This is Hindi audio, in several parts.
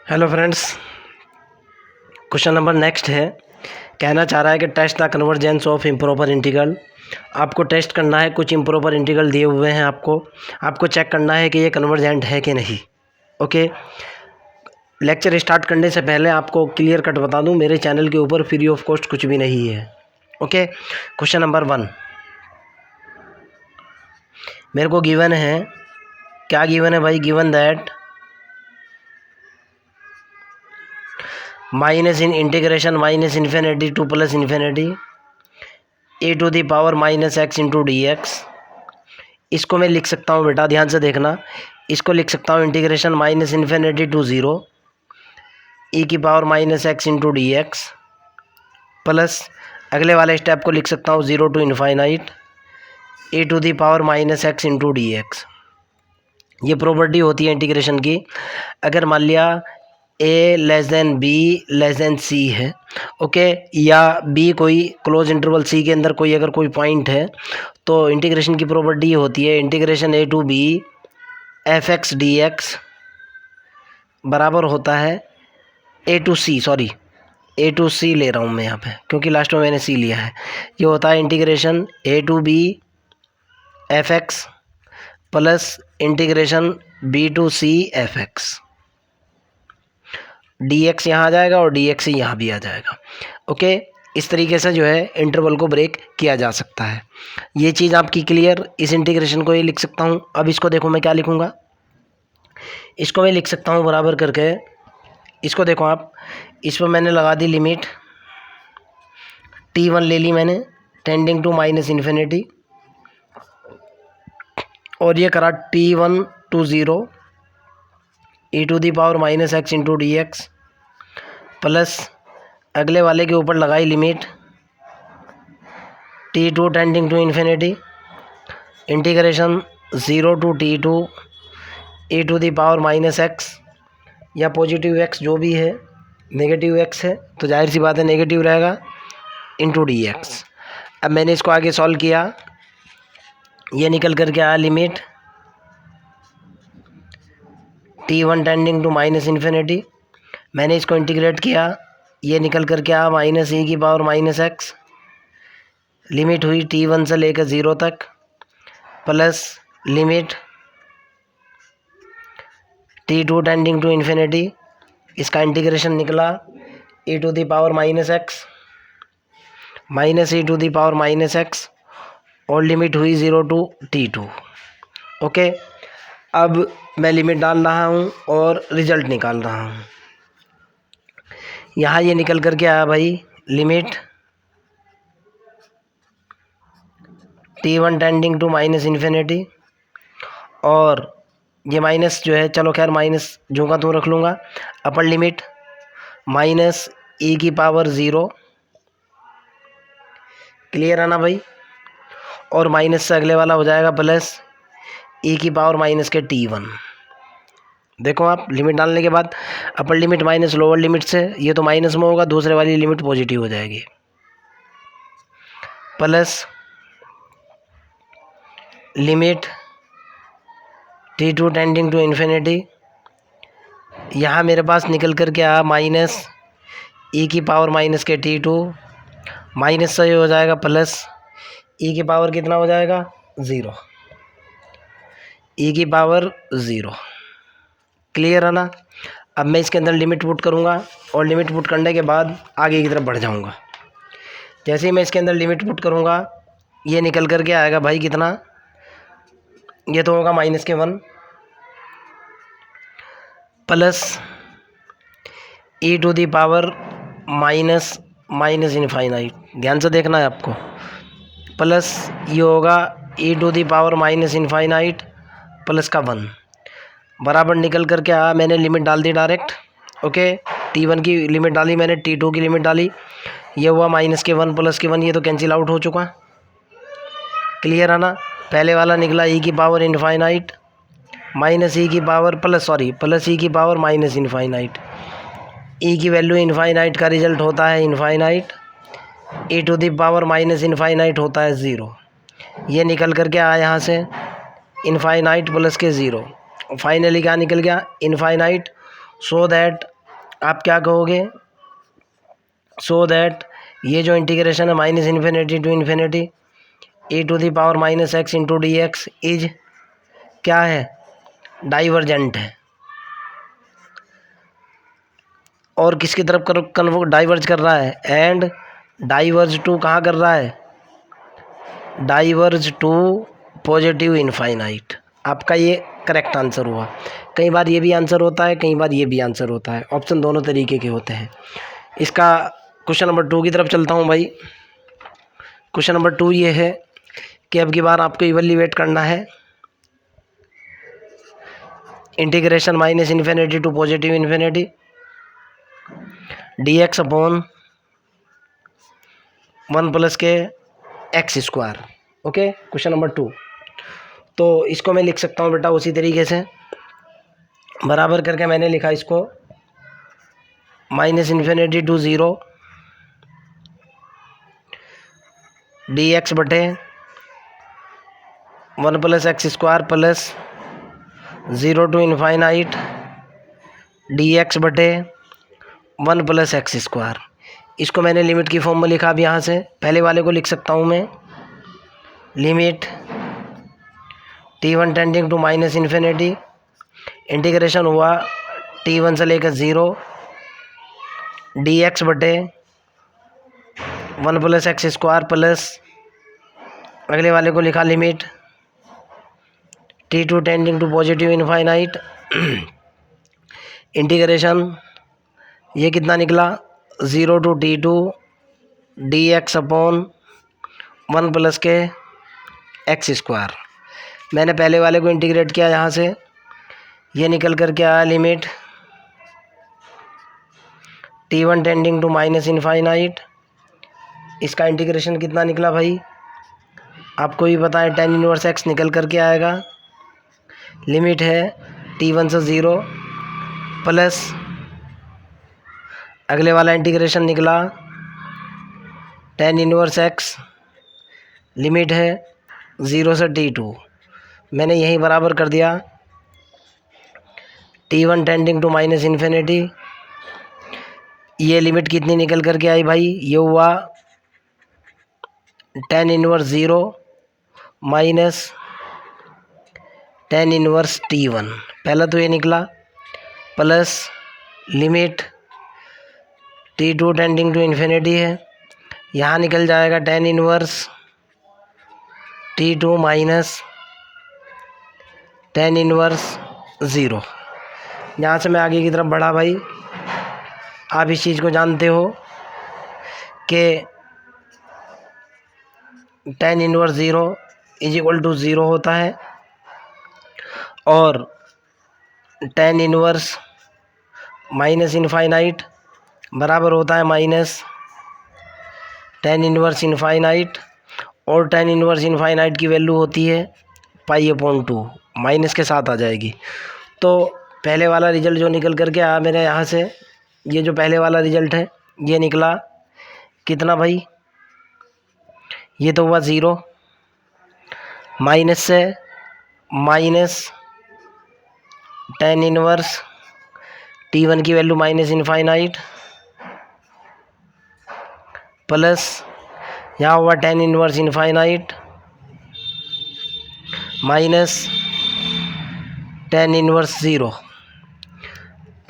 Hello friends, question number next है। कहना चाह रहा है कि test the convergence of improper integral. आपको टेस्ट करना है, कुछ इम्प्रॉपर इंटीग्रल दिए हुए हैं आपको चेक करना है कि ये कन्वर्जेंट है कि नहीं। ओके, लेक्चर स्टार्ट करने से पहले आपको क्लियर कट बता दूं, मेरे चैनल के ऊपर फ्री ऑफ कॉस्ट कुछ भी नहीं है। ओके, क्वेश्चन नंबर 1 मेरे को गिवन है। क्या गिवन है भाई? Given that minus in integration minus infinity to plus infinity a to the power minus x into d x. इसको मैं लिख सकता हूँ, बेटा ध्यान से देखना, इसको लिख सकता हूँ integration minus infinity to zero e की power minus x into d x plus अगले वाले स्टेप को लिख सकता हूँ zero to infinite e to the power minus x into d x. ये प्रॉपर्टी होती है इंटीग्रेशन की। अगर मान लिया a less than b less than c है, ओके, या बी कोई क्लोज इंटरवल सी के अंदर कोई अगर कोई पॉइंट है, तो इंटीग्रेशन की प्रॉपर्टी ये होती है integration a to b f x d x बराबर होता है a to c, sorry a to c ले रहा हूँ मैं यहाँ पे क्योंकि लास्ट में मैंने सी लिया है। ये होता है integration a to b f x plus integration b to c f x. D x यहाँ आ जाएगा और डी एक्स यहाँ भी आ जाएगा। ओके, इस तरीके से जो है इंटरवल को ब्रेक किया जा सकता है। ये चीज़ आपकी क्लियर। इस इंटीग्रेशन को ये लिख सकता हूँ। अब इसको देखो मैं क्या लिखूँगा, इसको मैं लिख सकता हूँ बराबर करके, इसको देखो आप, इस पर मैंने लगा दी लिमिट T1 ले ली मैंने टेंडिंग टू माइनस इन्फिनिटी, और ये करा T1 to zero e to the power minus x into d x plus अगले वाले के ऊपर लगाई limit T2 tending to infinity integration zero to T2 e to the power minus x, या पॉजिटिव एक्स जो भी है, नेगेटिव एक्स है तो जाहिर सी बात है नेगेटिव रहेगा, इंटू डी एक्स। अब मैंने इसको आगे सॉल्व किया, ये निकल करके आया limit T1 tending to minus infinity, मैंने इसको इंटीग्रेट किया, ये निकल करके आया माइनस ई की पावर माइनस एक्स, लिमिट हुई T1 से लेकर ज़ीरो तक plus limit T2 tending to infinity, इसका इंटीग्रेशन निकला e to the power minus x minus e to the power minus x, और लिमिट हुई ज़ीरो टू T2। ओके, अब मैं लिमिट डाल रहा हूँ और रिजल्ट निकाल रहा हूँ। यहाँ ये निकल करके आया भाई limit T1 tending to minus infinity, और ये माइनस जो है, चलो खैर माइनस जो का तो रख लूँगा, अपर लिमिट माइनस ई की पावर ज़ीरो, क्लियर है ना भाई, और माइनस से अगले वाला हो जाएगा प्लस ई की पावर माइनस के T1। देखो आप लिमिट डालने के बाद अपर लिमिट माइनस लोअर लिमिट से, ये तो माइनस में होगा, दूसरे वाली लिमिट पॉजिटिव हो जाएगी, plus limit T2 tending to infinity, यहाँ मेरे पास निकल कर के आया माइनस ई की पावर माइनस के T2, माइनस से हो जाएगा प्लस ई की पावर कितना हो जाएगा, ज़ीरो, ई की पावर ज़ीरो। क्लियर है ना। अब मैं इसके अंदर लिमिट पुट करूँगा और लिमिट पुट करने के बाद आगे की तरफ बढ़ जाऊँगा। जैसे ही मैं इसके अंदर लिमिट पुट करूँगा, ये निकल कर के आएगा भाई कितना, ये तो होगा माइनस के 1 plus e to the power minus minus infinite, ध्यान से देखना है आपको, प्लस ये होगा e to the power minus infinite plus का 1 बराबर निकल कर के आया। मैंने लिमिट डाल दी डायरेक्ट। ओके, T1 की लिमिट डाली मैंने, T2 की लिमिट डाली, ये हुआ माइनस के 1 प्लस के 1, ये तो कैंसिल आउट हो चुका। क्लियर है ना। पहले वाला निकला ई की पावर इनफाइनाइट माइनस ई की पावर प्लस ई की पावर माइनस इनफाइनाइट, ई की वैल्यू इनफाइनाइट का रिजल्ट होता है infinite, e to the power minus infinite होता है ज़ीरो। ये निकल कर के आया यहाँ से इनफाइनाइट प्लस के ज़ीरो, फाइनली क्या निकल गया, इनफाइनाइट, सो दैट आप क्या कहोगे, सो दैट ये जो इंटीग्रेशन है minus infinity to infinity e to the power minus x into d x is क्या है, डाइवर्जेंट है। और किसकी तरफ डाइवर्ज कर रहा है, एंड डाइवर्ज टू कहाँ कर रहा है, डाइवर्ज टू पॉजिटिव इनफाइनाइट। आपका ये करेक्ट आंसर हुआ। कई बार ये भी आंसर होता है, कई बार ये भी आंसर होता है, ऑप्शन दोनों तरीके के होते हैं। इसका क्वेश्चन नंबर 2 की तरफ चलता हूँ भाई। क्वेश्चन नंबर 2 ये है कि अब की बार आपको इवैल्यूएट करना है integration minus infinity to positive infinity d x upon 1 plus के x square. Okay, question number 2। तो इसको मैं लिख सकता हूँ बेटा उसी तरीके से, बराबर करके मैंने लिखा इसको minus infinity to 0 d x बटे 1 plus x square plus 0 to infinite d x बटे 1 प्लस एक्स स्क्वायर। इसको मैंने लिमिट की फॉर्म में लिखा। अब यहाँ से पहले वाले को लिख सकता हूँ मैं, limit t1 tending to minus infinity, integration हुआ t1 से लेकर 0 डी एक्स बटे 1 प्लस एक्स स्क्वायर प्लस अगले वाले को लिखा limit t2 tending to positive infinite, integration ये कितना निकला 0 to t2 d x upon 1 plus के एक्स स्क्वायर। मैंने पहले वाले को इंटीग्रेट किया, यहाँ से ये निकल कर के आया limit t1 tending to minus infinite. इसका इंटीग्रेशन कितना निकला भाई, आपको भी पता है tan इनवर्स x निकल कर के आएगा। लिमिट है t1 से 0 प्लस अगले वाला इंटीग्रेशन निकला tan इनवर्स x, लिमिट है 0 से t2। मैंने यहीं बराबर कर दिया t1 tending to minus infinity. ये लिमिट कितनी निकल कर के आई भाई, ये हुआ tan inverse 0 minus tan inverse t1। पहला तो ये निकला plus limit t2 tending to infinity है, यहाँ निकल जाएगा tan inverse t2 minus tan inverse 0। यहाँ से मैं आगे की तरफ बढ़ा भाई। आप इस चीज़ को जानते हो कि tan inverse 0 is equal to 0 होता है और tan इनवर्स माइनस इनफाइनाइट बराबर होता है माइनस tan इनवर्स इनफाइनाइट, और tan इनवर्स इनफाइनाइट की वैल्यू होती है π/2, माइनस के साथ आ जाएगी। तो पहले वाला रिजल्ट जो निकल कर के आया मेरे यहाँ से, ये जो पहले वाला रिजल्ट है ये निकला कितना भाई, ये तो हुआ 0 माइनस से माइनस tan इनवर्स t1 की वैल्यू माइनस इनफाइनाइट प्लस यहाँ हुआ tan inverse infinite minus tan inverse 0।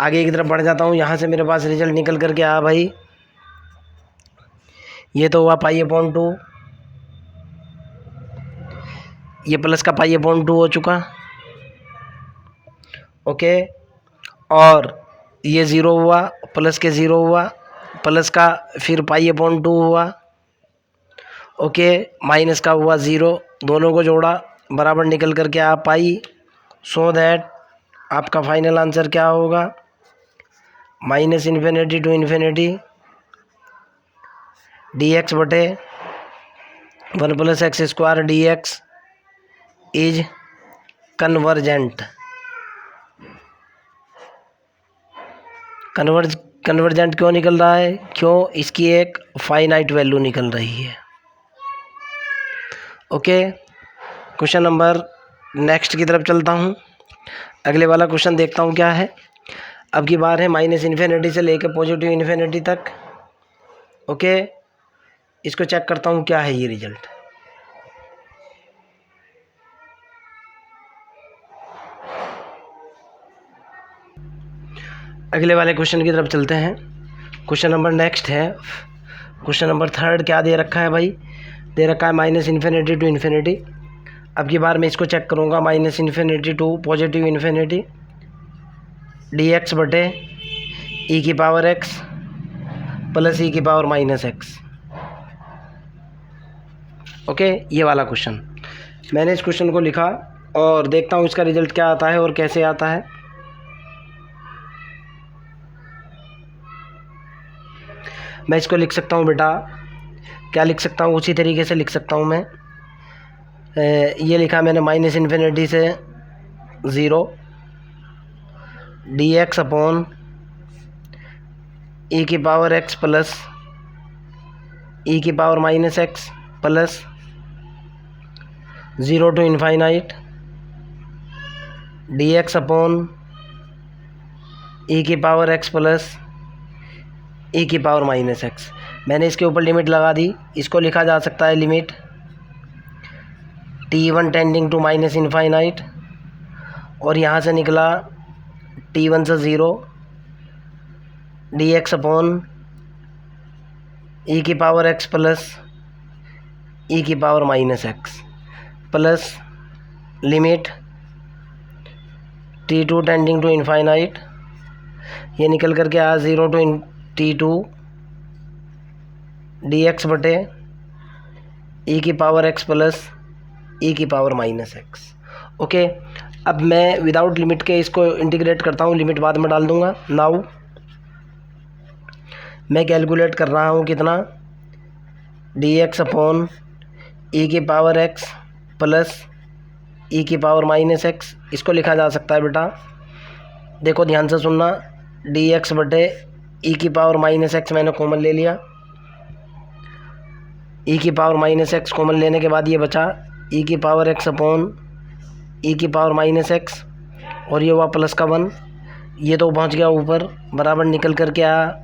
आगे की तरफ बढ़ जाता हूँ। यहाँ से मेरे पास रिजल्ट निकल कर के आया भाई, ये तो हुआ π/2, ये प्लस का π/2 हो चुका। ओके, और ये 0 हुआ, प्लस के 0 हुआ, प्लस का फिर π/2 हुआ। ओके, माइनस का हुआ 0, दोनों को जोड़ा बराबर निकल कर के आ पाई। सो दैट आपका फाइनल आंसर क्या होगा, minus infinity to infinity d x बटे 1 plus x square d x is convergent. Convergent क्यों निकल रहा है, क्यों, इसकी एक फाइनाइट वैल्यू निकल रही है। ओके, क्वेश्चन नंबर नेक्स्ट की तरफ चलता हूँ। अगले वाला क्वेश्चन देखता हूँ क्या है। अब की बार है माइनस इन्फिनिटी से लेकर पॉजिटिव इन्फिनिटी तक। ओके, इसको चेक करता हूँ क्या है ये रिजल्ट। अगले वाले क्वेश्चन की तरफ चलते हैं। क्वेश्चन नंबर नेक्स्ट है, क्वेश्चन नंबर 3 क्या दे रखा है भाई? दे रखा है माइनस इन्फिनिटी टू इन्फिनिटी। अब की बार मैं इसको चेक करूँगा, minus infinity to positive infinity d x बटे ई की पावर एक्स प्लस ई की पावर माइनस एक्स। ओके, ये वाला क्वेश्चन मैंने इस क्वेश्चन को लिखा और देखता हूँ इसका रिजल्ट क्या आता है और कैसे आता है। मैं इसको लिख सकता हूँ बेटा, क्या लिख सकता हूँ, उसी तरीके से लिख सकता हूँ मैं। ये लिखा मैंने माइनस इन्फिनिटी से 0 डी एक्स अपॉन ई की पावर एक्स प्लस ई की power minus x plus 0 to infinite d x upon e की पावर एक्स प्लस ई की पावर माइनस एक्स। मैंने इसके ऊपर लिमिट लगा दी। इसको लिखा जा सकता है limit t1 tending to minus infinite, और यहाँ से निकला t1 से 0 डी एक्स अपॉन ई की पावर एक्स प्लस ई की power minus x plus limit t2 tending to infinite, ये निकल करके आया 0 टू t2 डी एक्स बटे ई की पावर एक्स प्लस ई की पावर माइनस एक्स। ओके, अब मैं विदाउट लिमिट के इसको इंटीग्रेट करता हूँ, लिमिट बाद में डाल दूँगा। नाउ मैं कैलकुलेट कर रहा हूँ कितना, डी एक्स अपॉन ई की पावर एक्स प्लस ई की पावर माइनस एक्स। इसको लिखा जा सकता है बेटा, देखो ध्यान से सुनना, डी एक्स बटे ई की पावर माइनस एक्स मैंने कॉमन ले लिया। ई की पावर माइनस एक्स कॉमन लेने के बाद ये बचा ई की पावर एक्स अपॉन ई की पावर माइनस एक्स, और ये हुआ प्लस का 1, ये तो पहुंच गया ऊपर, बराबर निकल कर के आया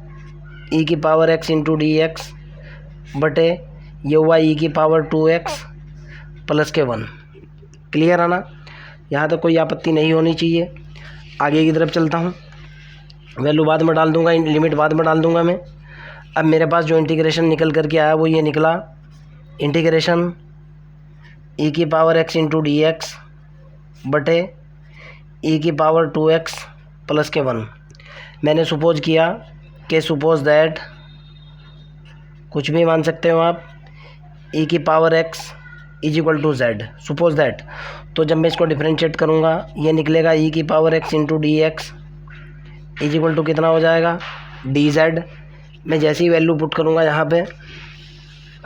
ई की power x into d x बटे ये हुआ ई की पावर 2x प्लस के 1। क्लियर है ना? यहाँ तक कोई आपत्ति नहीं होनी चाहिए। आगे की तरफ चलता हूँ, वैल्यू बाद में डाल दूंगा, लिमिट बाद में डाल दूंगा मैं। अब मेरे पास जो इंटीग्रेशन निकल करके आया वो ये निकला, इंटीग्रेशन ई की power x into d x बटे ई की पावर 2x प्लस के 1। मैंने सपोज किया कि सपोज दैट, कुछ भी मान सकते हो आप, ई की power x is equal to z, suppose that. तो जब मैं इसको डिफरेंशिएट करूँगा ये निकलेगा ई की power x into d x is equal to कितना हो जाएगा, डी जेड। मैं जैसे ही वैल्यू पुट करूँगा यहाँ पे,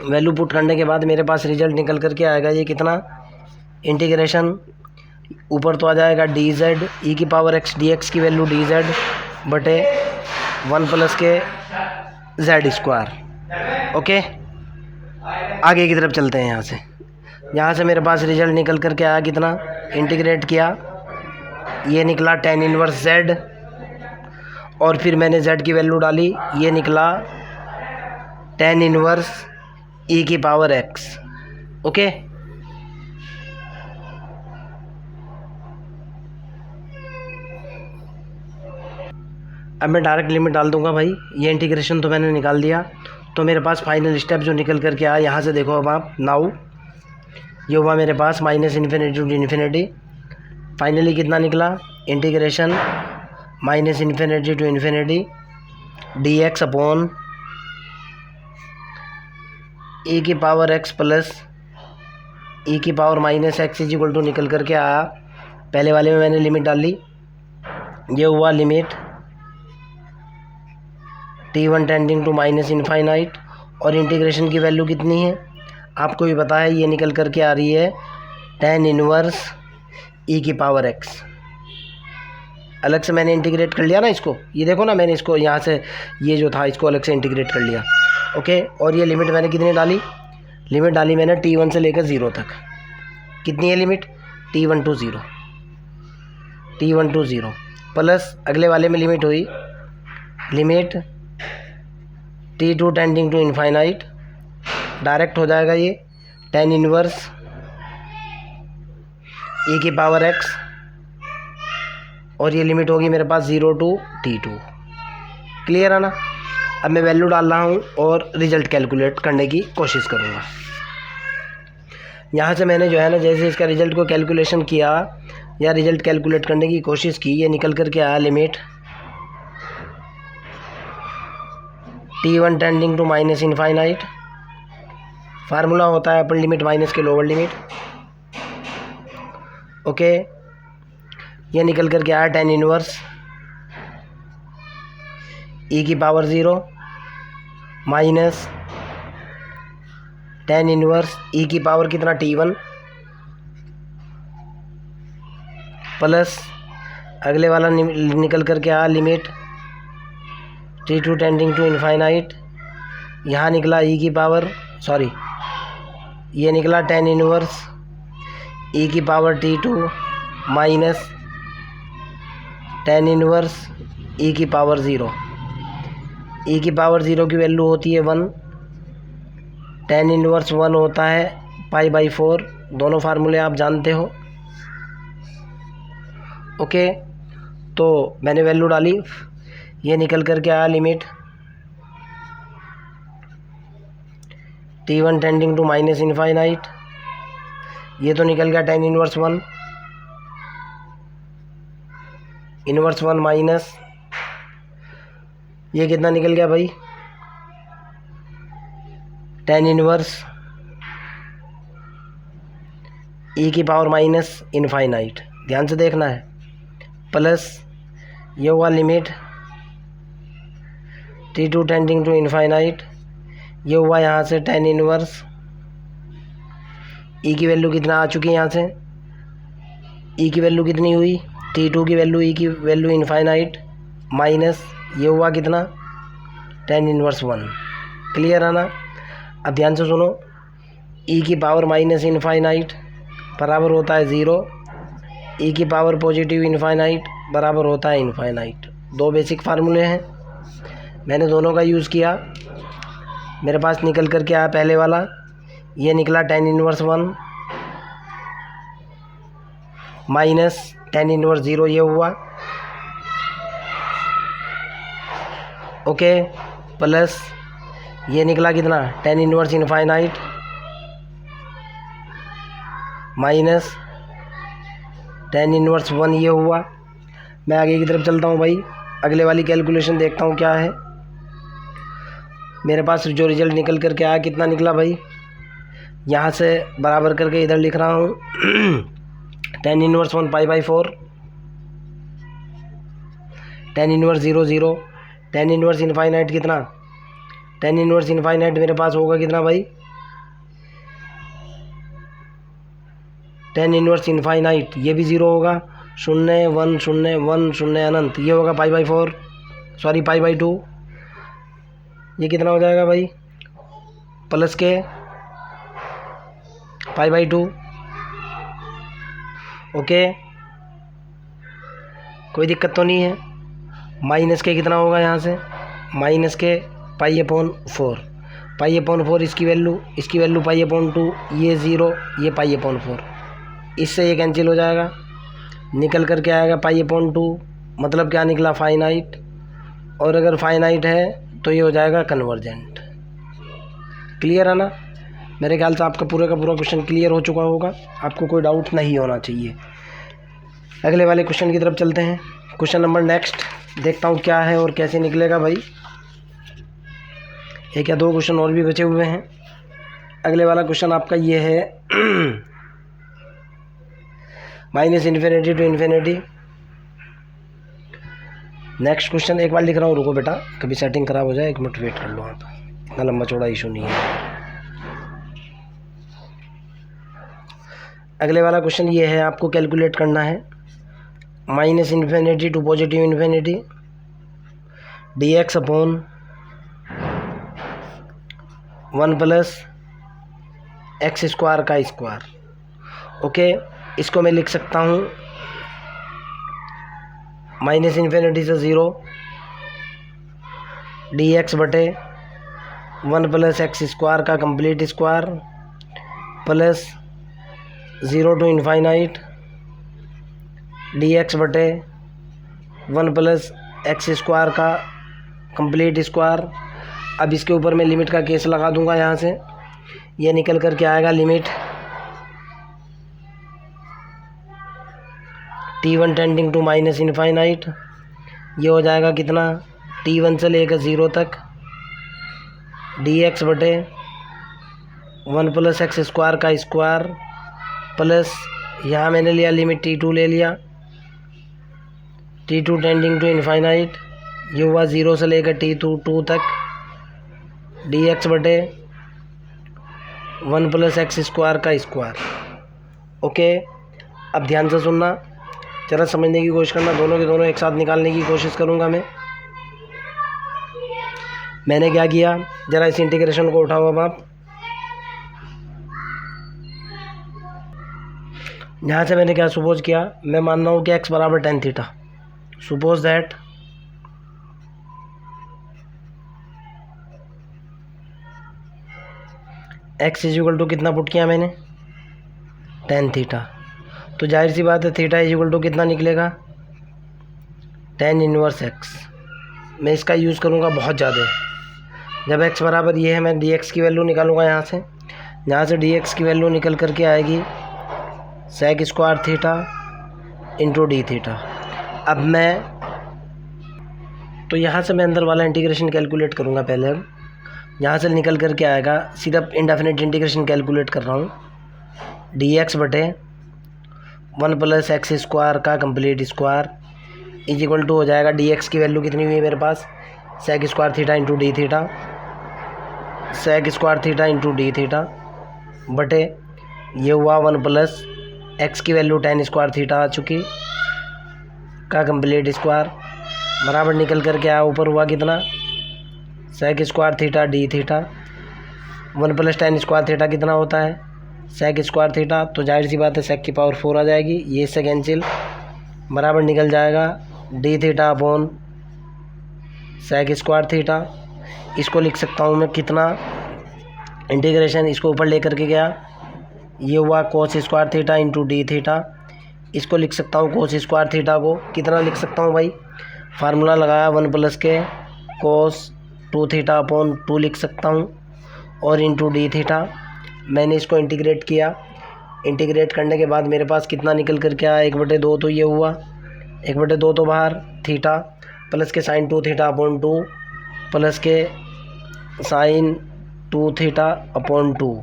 वैल्यू पुट करने के बाद मेरे पास रिजल्ट निकल करके आएगा ये कितना, इंटीग्रेशन ऊपर तो आ जाएगा डी जेड ई की पावर एक्स डी एक्स की वैल्यू डी जेड बटे 1 प्लस के जेड स्क्वायर। ओके, आगे की तरफ चलते हैं। यहाँ से मेरे पास रिजल्ट निकल करके आया कितना, इंटीग्रेट किया ये निकला tan इनवर्स z, और फिर मैंने z की वैल्यू डाली, ये निकला tan इनवर्स e की पावर x। ओके, अब मैं डायरेक्ट लिमिट डाल दूंगा भाई। ये इंटीग्रेशन तो मैंने निकाल दिया, तो मेरे पास फाइनल स्टेप जो निकल करके आया, यहाँ से देखो अब आप, नाउ ये हुआ मेरे पास minus infinity to infinity. Finally कितना निकला, integration minus infinity to infinity d x upon e की पावर एक्स प्लस ई की power minus x is equal to निकल करके आया। पहले वाले में मैंने लिमिट डाल ली, ये हुआ limit t1 tending to minus infinite, और इंटीग्रेशन की वैल्यू कितनी है आपको भी पता है, ये निकल करके आ रही है tan इनवर्स ई की पावर x। अलग से मैंने इंटीग्रेट कर लिया ना इसको, ये देखो ना, मैंने इसको यहाँ से ये जो था इसको अलग से इंटीग्रेट कर लिया। ओके, और ये लिमिट मैंने कितनी डाली, लिमिट डाली मैंने t1 से लेकर 0 तक। कितनी है लिमिट, t1 टू 0, प्लस अगले वाले में लिमिट हुई, limit T2 tending to infinite, direct हो जाएगा ये tan इनवर्स e की पावर x, और ये लिमिट होगी मेरे पास 0 टू T2। क्लियर है ना। अब मैं वैल्यू डाल रहा हूँ और रिजल्ट कैलकुलेट करने की कोशिश करूँगा। यहाँ से मैंने जो है ना जैसे इसका रिजल्ट को कैलकुलेशन किया या रिजल्ट कैलकुलेट करने की कोशिश की, ये निकल कर के आया limit T1 tending to minus infinite, formula होता है अपर लिमिट माइनस के लोअर लिमिट। ओके, ये निकल कर के आया tan इनवर्स e की power 0 minus tan inverse e की पावर कितना T1 प्लस अगले वाला निकल कर के आया limit T2 tending to infinite, यहाँ निकला e की पावर ये निकला tan इनवर्स e की power T2 minus tan inverse e की पावर 0। e की पावर 0 की वैल्यू होती है 1, tan इनवर्स 1 होता है π/4, दोनों फार्मूले आप जानते हो। ओके, तो मैंने वैल्यू डाली, ये निकल कर के आया limit T1 tending to minus infinite, ये तो निकल गया tan इनवर्स 1 माइनस ये कितना निकल गया भाई tan इनवर्स e की पावर माइनस इनफाइनाइट, ध्यान से देखना है, प्लस ये हुआ limit T2 tending to infinite, ये हुआ यहाँ से tan इनवर्स e की वैल्यू कितना आ चुकी है, यहाँ से e की वैल्यू कितनी हुई T2 की वैल्यू e की वैल्यू इनफाइनाइट माइनस ये हुआ कितना tan इनवर्स 1। क्लियर है ना। अब ध्यान से सुनो, e की पावर माइनस इनफाइनाइट बराबर होता है 0, e की पावर पॉजिटिव इनफाइनाइट बराबर होता है इनफाइनाइट। दो बेसिक फार्मूले हैं, मैंने दोनों का यूज़ किया। मेरे पास निकल कर के आया पहले वाला, ये निकला tan inverse 1 minus tan inverse 0, ये हुआ। ओके, प्लस ये निकला कितना tan inverse infinite minus tan inverse 1, ये हुआ। मैं आगे की तरफ चलता हूँ भाई, अगले वाली कैलकुलेशन देखता हूँ क्या है। मेरे पास जो रिजल्ट निकल कर के आया कितना निकला भाई, यहाँ से बराबर करके इधर लिख रहा हूँ tan inverse 1 π/4, tan inverse 0 0, tan inverse infinite कितना, tan इनवर्स इनफाइनाइट मेरे पास होगा कितना भाई, tan इनवर्स इनफाइनाइट ये भी 0 होगा, 0 1 0 1 0 अनंत, ये होगा π/2, ये कितना हो जाएगा भाई प्लस के π/2। ओके, कोई दिक्कत तो नहीं है। माइनस के कितना होगा, यहाँ से माइनस के π/4 इसकी वैल्यू π/2, ये 0 ये π/4, इससे ये कैंसिल हो जाएगा, निकल कर के आएगा π/2, मतलब क्या निकला फाइनाइट, और अगर फाइनाइट है तो ये हो जाएगा कन्वर्जेंट। क्लियर है ना। मेरे ख्याल से आपका पूरा का पूरा क्वेश्चन क्लियर हो चुका होगा, आपको कोई डाउट नहीं होना चाहिए। अगले वाले क्वेश्चन की तरफ चलते हैं। क्वेश्चन नंबर नेक्स्ट देखता हूँ क्या है और कैसे निकलेगा भाई। एक या दो क्वेश्चन और भी बचे हुए हैं। अगले वाला क्वेश्चन आपका ये है minus infinity to infinity. Next question एक बार लिख रहा हूँ, रुको बेटा कभी सेटिंग ख़राब हो जाए, 1 मिनट वेट कर लो आप, इतना लंबा चौड़ा इशू नहीं है। अगले वाला क्वेश्चन ये है, आपको कैलकुलेट करना है minus infinity to positive infinity dx upon 1 plus x square का स्क्वायर। ओके, इसको मैं लिख सकता हूँ माइनस इन्फिनिटी से 0 dx बटे 1 प्लस एक्स स्क्वायर का complete square plus 0 to infinite dx बटे 1 प्लस एक्स स्क्वायर का कंप्लीट स्क्वायर। अब इसके ऊपर मैं लिमिट का केस लगा दूंगा, यहाँ से ये निकल कर के आएगा limit t1 tending to minus infinite, ये हो जाएगा कितना t1 से लेकर 0 तक dx बटे 1 प्लस एक्स स्क्वायर का स्क्वायर प्लस यहाँ मैंने लिया लिमिट t2 ले लिया, t2 टेंडिंग टू इनफाइनाइट, ये हुआ 0 से लेकर t2 तक dx बटे 1 प्लस एक्स स्क्वायर का स्क्वायर। ओके, अब ध्यान से सुनना, जरा समझने की कोशिश करना, दोनों के दोनों एक साथ निकालने की कोशिश करूँगा मैंने क्या किया, ज़रा इस इंटीग्रेशन को उठाओ। अब आप यहाँ से मैंने क्या सपोज किया, मैं मान रहा हूँ कि x बराबर tan theta. Suppose that x is equal to कितना पुट किया मैंने, tan थीटा। तो जाहिर सी बात है थीटा इज इक्वल टू कितना निकलेगा, tan इनवर्स x। मैं इसका यूज़ करूँगा बहुत ज़्यादा। जब x बराबर ये है, मैं dx की वैल्यू निकालूंगा यहाँ से dx की वैल्यू निकल करके आएगी sec square theta into d theta. अब मैं तो यहाँ से मैं अंदर वाला इंटीग्रेशन कैलकुलेट करूँगा पहले। अब यहाँ से निकल करके आएगा, सीधा इंडेफिनिट इंटीग्रेशन कैलकुलेट कर रहा हूँ, dx बटे 1 प्लस एक्स स्क्वायर का complete square is equal to हो जाएगा, dx की वैल्यू कितनी हुई है मेरे पास, sec square theta into d theta, sec square theta into d theta बटे ये हुआ 1 प्लस एक्स की वैल्यू tan स्क्वायर थीटा आ चुकी का कंप्लीट स्क्वायर बराबर निकल करके आया, ऊपर हुआ कितना sec square theta D theta, 1 plus tan square theta कितना होता है sec स्क्वायर थीटा। तो जाहिर सी बात है sec की पावर 4 आ जाएगी, ये से कैंसिल बराबर निकल जाएगा D theta upon sec square theta. इसको लिख सकता हूँ मैं कितना, इंटीग्रेशन इसको ऊपर लेकर के गया, ये हुआ cos square theta into d theta. इसको लिख सकता हूँ कोस स्क्वायर थीटा को कितना लिख सकता हूँ भाई, फार्मूला लगाया 1 प्लस के कोस 2 थीटा अपॉन 2 लिख सकता हूँ, और इंटू डी थीटा। मैंने इसको इंटीग्रेट किया, इंटीग्रेट करने के बाद मेरे पास कितना निकल कर के आया, 1/2 तो ये हुआ, 1/2 तो बाहर थीटा प्लस के साइन 2 थीटा अपॉन 2 प्लस के साइन 2 थीटा अपॉन 2।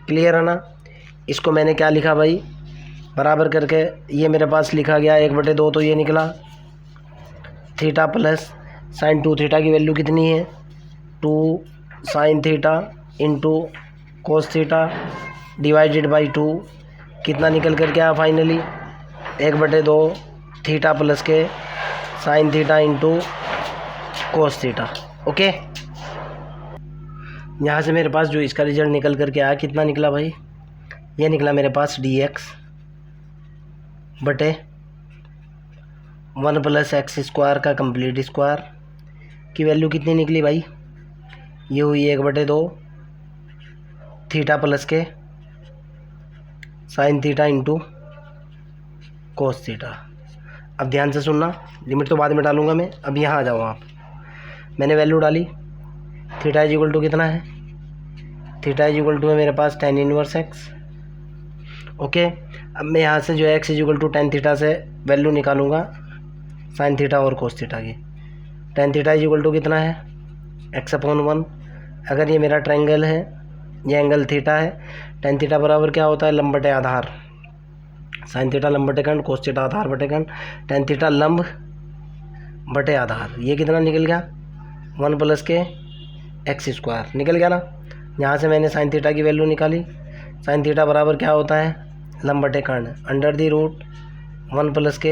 क्लियर है ना। इसको मैंने क्या लिखा भाई, बराबर करके ये मेरे पास लिखा गया 1/2 तो ये निकला थीटा प्लस साइन 2 थीटा की वैल्यू कितनी है 2 sine theta into cos theta divided by 2 कितना निकल कर के आया फाइनली 1/2 थीटा प्लस के sine theta into cos theta. Okay, यहाँ से मेरे पास जो इसका रिजल्ट निकल कर के आया कितना निकला भाई, ये निकला मेरे पास dx बटे 1 प्लस एक्स स्क्वायर का कंप्लीट स्क्वायर की वैल्यू कितनी निकली भाई, ये हुई 1/2 थीटा प्लस के sine theta into cos theta. अब ध्यान से सुनना, लिमिट तो बाद में डालूंगा मैं, अब यहाँ आ जाओ आप। मैंने वैल्यू डाली, थीटा इज इक्वल टू कितना है, थीटा इज इक्वल टू है मेरे पास tan इनवर्स x। ओके, अब मैं यहाँ से जो है x is equal to tan theta से वैल्यू निकालूंगा साइन थीटा और कोस थीटा की। tan theta is equal to कितना है x/1। अगर ये मेरा ट्रायंगल है, ये एंगल थीटा है, tan थीटा बराबर क्या होता है लंब बटे आधार, साइन थीटा लंब बटे खंड, कोस थीटा आधार बटे खंड, tan थीटा लंब बटे आधार। ये कितना निकल गया 1 प्लस के एक्स स्क्वायर निकल गया ना। यहाँ से मैंने साइन थीटा की वैल्यू निकाली, साइन थीटा बराबर क्या होता है लंब बटे खंड अंडर दी रूट 1 प्लस के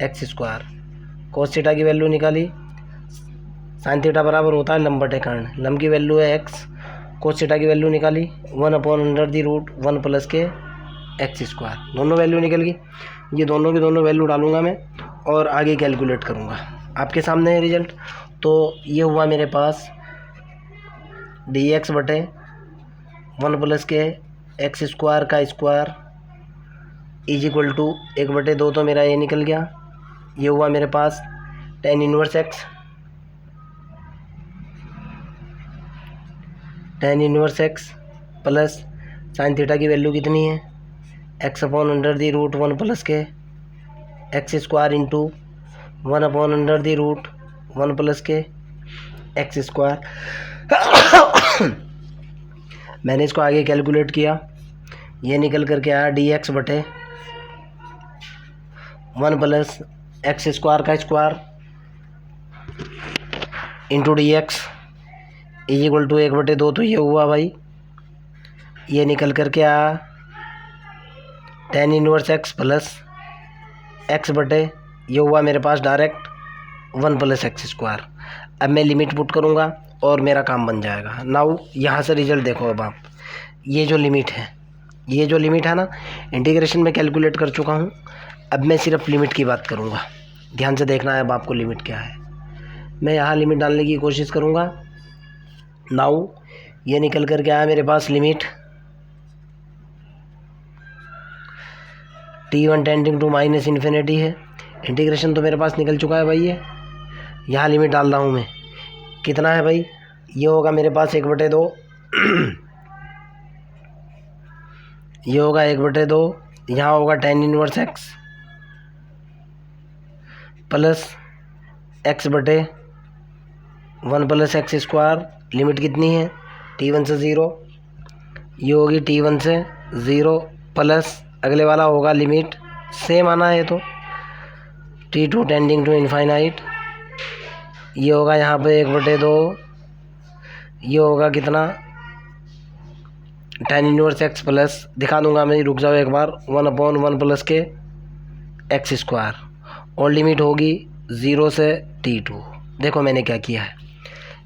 एक्स स्क्वायर। कोस थीटा की वैल्यू निकाली, साइन थीटा बराबर होता है लंब बटे खंड, लंब की वैल्यू है एक्स, कोस थीटा की वैल्यू निकाली 1/√1 प्लस के एक्स स्क्वायर। दोनों वैल्यू निकल गई, ये दोनों की दोनों वैल्यू डालूंगा मैं और आगे कैलकुलेट करूँगा। आपके सामने है रिजल्ट। तो ये हुआ मेरे पास dx बटे 1 प्लस के एक्स स्क्वायर का स्क्वायर इज इक्वल टू 1/2, तो मेरा ये निकल गया। ये हुआ मेरे पास tan inverse x plus sine theta की वैल्यू कितनी है, x/√1 प्लस के एक्स स्क्वायर इंटू 1/√1 प्लस के एक्स स्क्वायर। मैंने इसको आगे कैलकुलेट किया, ये निकल करके आया dx बटे 1 प्लस एक्स स्क्वायर का square into dx is equal to 1/2। तो ये हुआ भाई, ये निकल करके आया tan inverse x plus x बटे, ये हुआ मेरे पास डायरेक्ट 1 प्लस एक्स स्क्वायर। अब मैं लिमिट पुट करूँगा और मेरा काम बन जाएगा। नाउ यहाँ से रिजल्ट देखो। अब आप ये जो लिमिट है ना, इंटीग्रेशन में कैलकुलेट कर चुका हूँ। अब मैं सिर्फ लिमिट की बात करूँगा। ध्यान से देखना है अब आपको लिमिट क्या है। मैं यहाँ लिमिट डालने की कोशिश करूँगा। नाउ ये निकल कर के आया मेरे पास limit t1 tending to minus infinity है। इंटीग्रेशन तो मेरे पास निकल चुका है भाई। ये यहाँ लिमिट डाल रहा हूँ मैं। कितना है भाई, ये होगा मेरे पास 1/2 ये होगा 1/2। यहाँ होगा tan inverse x plus x बटे 1 प्लस एक्स स्क्वायर। लिमिट कितनी है, t1 से 0, ये होगी t1 से 0 प्लस अगले वाला होगा लिमिट सेम आना है तो t2 टेंडिंग टू इनफाइनाइट। ये होगा यहाँ पे 1/2, ये होगा कितना, tan इनवर्स x प्लस, दिखा दूंगा मैं, रुक जाओ एक बार, 1/1 प्लस के एक्स स्क्वायर और लिमिट होगी 0 से t2। देखो मैंने क्या किया है,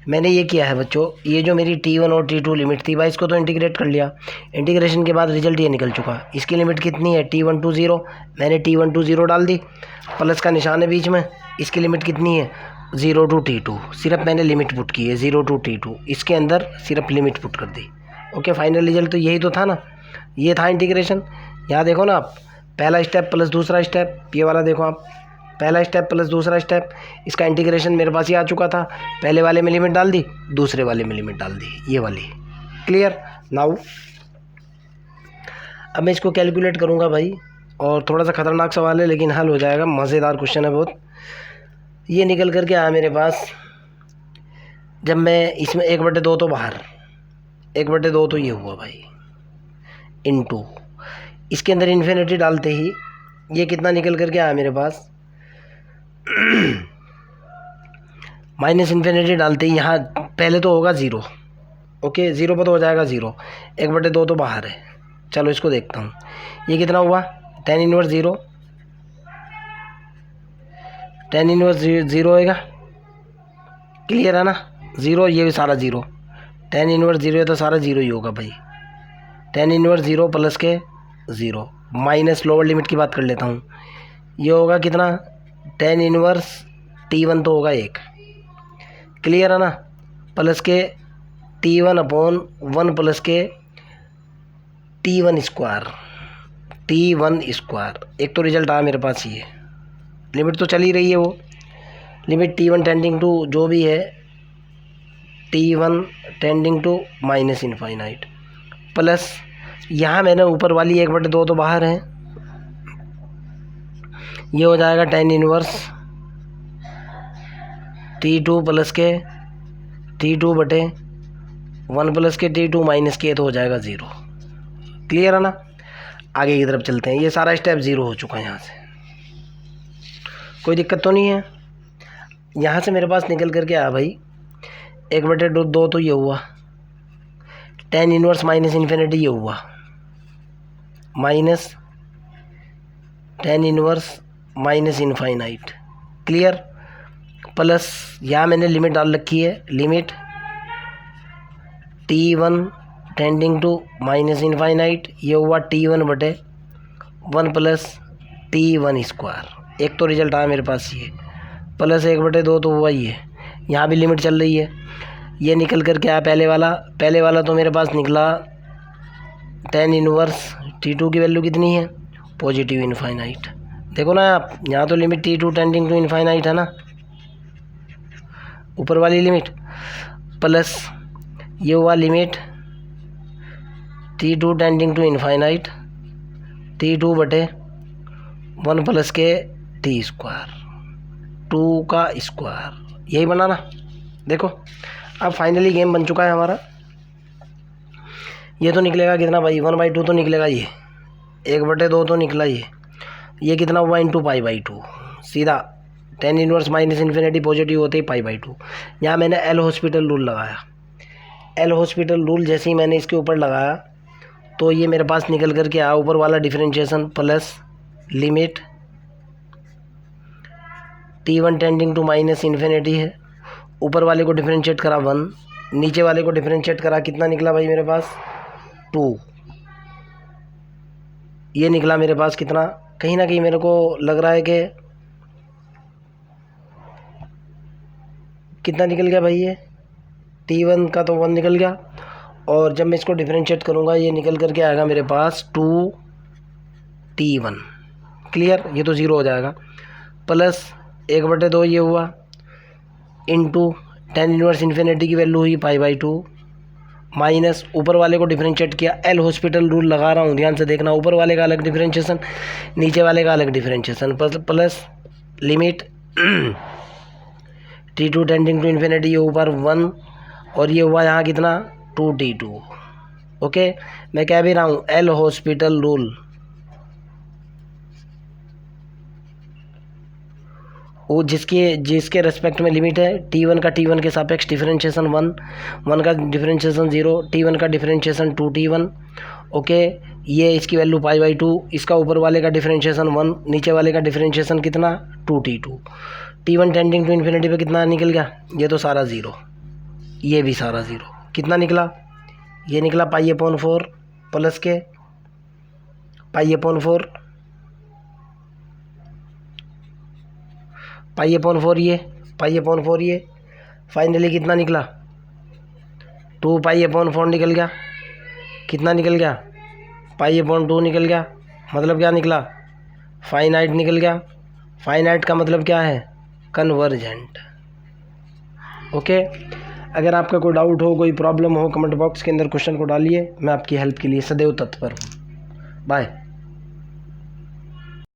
मैंने ये किया है बच्चों, ये जो मेरी t1 और t2 लिमिट थी भाई, इसको तो इंटीग्रेट कर लिया। इंटीग्रेशन के बाद रिजल्ट ये निकल चुका। इसकी लिमिट कितनी है, t1 to 0, मैंने t1 to 0 डाल दी, प्लस का निशान है बीच में। इसकी लिमिट कितनी है, 0 to t2। सिर्फ मैंने लिमिट पुट की है 0 to t2, इसके अंदर सिर्फ लिमिट पुट कर दी। ओके, फाइनल रिजल्ट तो यही तो था ना, ये था इंटीग्रेशन। यहाँ देखो ना आप, पहला स्टेप प्लस दूसरा स्टेप, ये वाला देखो आप, पहला स्टेप प्लस दूसरा स्टेप, इसका इंटीग्रेशन मेरे पास ये आ चुका था। पहले वाले में लिमिट डाल दी, दूसरे वाले में लिमिट डाल दी, ये वाली। क्लियर। नाउ अब मैं इसको कैलकुलेट करूँगा भाई, और थोड़ा सा ख़तरनाक सवाल है लेकिन हल हो जाएगा, मज़ेदार क्वेश्चन है बहुत। ये निकल करके आया मेरे पास, जब मैं इसमें 1/2 तो बाहर, 1/2 तो ये हुआ भाई, इनटू इसके अंदर इन्फिनिटी डालते ही ये कितना निकल करके आया मेरे पास, माइनस इन्फिनिटी डालते ही यहाँ पहले तो होगा 0। ओके, 0 पर तो हो जाएगा 0, 1/2 तो बाहर है। चलो इसको देखता हूँ, ये कितना हुआ, tan इनवर्स 0, tan इनवर्स 0 होएगा। क्लियर है ना, 0, ये भी सारा 0, tan इनवर्स 0 है तो सारा 0 ही होगा भाई। tan इनवर्स 0 प्लस के 0 माइनस लोअर लिमिट की बात कर लेता हूँ, ये होगा कितना, tan इनवर्स t1 तो होगा 1। क्लियर है ना, प्लस के t1/1 प्लस के t1 स्क्वायर, एक तो रिजल्ट आया मेरे पास। ये लिमिट तो चल ही रही है, वो लिमिट t1 टेंडिंग टू जो भी है, t1 tending to minus infinite, plus यहाँ मैंने ऊपर वाली 1/2 तो बाहर है, ये हो जाएगा tan इनवर्स t2 प्लस के t2 बटे 1 प्लस के t2 माइनस के, तो हो जाएगा 0। क्लियर है ना, आगे की तरफ चलते हैं। ये सारा स्टेप 0 हो चुका है, यहाँ से कोई दिक्कत तो नहीं है। यहाँ से मेरे पास निकल करके आया भाई 1/2 तो ये हुआ, tan इनवर्स माइनस इन्फिनिटी ये हुआ, minus tan inverse minus infinite. Clear, plus यहाँ मैंने लिमिट डाल रखी है, limit t1 tending to minus infinite, ये हुआ t1/1 प्लस t1 स्क्वायर, एक तो रिजल्ट आया मेरे पास ये, प्लस 1/2 तो हुआ ही है। यहाँ भी लिमिट चल रही है, ये निकल कर के आया पहले वाला तो मेरे पास निकला tan इनवर्स T2 की वैल्यू कितनी है, पॉजिटिव इनफाइनाइट। देखो ना आप, यहाँ तो limit T2 tending to infinite है ना, ऊपर वाली लिमिट, प्लस ये हुआ limit T2 tending to infinite T2/1 plus के T स्क्वायर, 2 का स्क्वायर, यही बना ना। देखो अब फाइनली गेम बन चुका है हमारा। ये तो निकलेगा कितना भाई, 1/2 तो निकलेगा, ये 1/2 तो निकला, ये कितना हुआ इंटू π/2, सीधा tan inverse minus infinity positive होते ही π/2। यहाँ मैंने एल हॉस्पिटल रूल लगाया, एल हॉस्पिटल रूल जैसे ही मैंने इसके ऊपर लगाया तो ये मेरे पास निकल करके आया ऊपर वाला differentiation plus limit T1 tending to minus infinity है, ऊपर वाले को डिफरेंशिएट करा 1, नीचे वाले को डिफरेंशिएट करा, कितना निकला भाई मेरे पास 2, ये निकला मेरे पास कितना, कहीं ना कहीं मेरे को लग रहा है कि कितना निकल गया भाई, ये T1 का तो 1 निकल गया, और जब मैं इसको डिफरेंशिएट करूँगा ये निकल करके आएगा मेरे पास 2T1, क्लियर, ये तो 0 हो जाएगा, प्लस 1/2 ये हुआ इंटू tan इनवर्स इन्फिनिटी की वैल्यू हुई π/2, माइनस ऊपर वाले को डिफरेंशिएट किया, एल हॉस्पिटल रूल लगा रहा हूँ, ध्यान से देखना, ऊपर वाले का अलग डिफरेंशिएशन, नीचे वाले का अलग differentiation, plus limit T2 tending to infinity, ये ऊपर 1 और ये हुआ यहाँ कितना 2T2। ओके, मैं कह भी रहा हूँ एल हॉस्पिटल रूल, वो जिसके रेस्पेक्ट में लिमिट है, T1 का T1 के सापेक्ष डिफरेंशिएशन 1 का डिफरेंशिएशन 0, T1 का डिफरेंशिएशन 2T1। ओके, ये इसकी वैल्यू π/2, इसका ऊपर वाले का डिफरेंशिएशन 1, नीचे वाले का डिफरेंशिएशन कितना 2T2। T1 tending to infinity पे कितना निकल गया, ये तो सारा 0, ये भी सारा 0, कितना निकला, ये निकला π/4 प्लस के π/4 ये फाइनली कितना निकला 2π/4 निकल गया, कितना निकल गया π/2 निकल गया, मतलब क्या निकला फाइनाइट निकल गया। फाइनाइट का मतलब क्या है, कन्वर्जेंट। ओके, अगर आपका कोई डाउट हो, कोई प्रॉब्लम हो, कमेंट बॉक्स के अंदर क्वेश्चन को डालिए, मैं आपकी हेल्प के लिए सदैव तत्पर हूँ। बाय।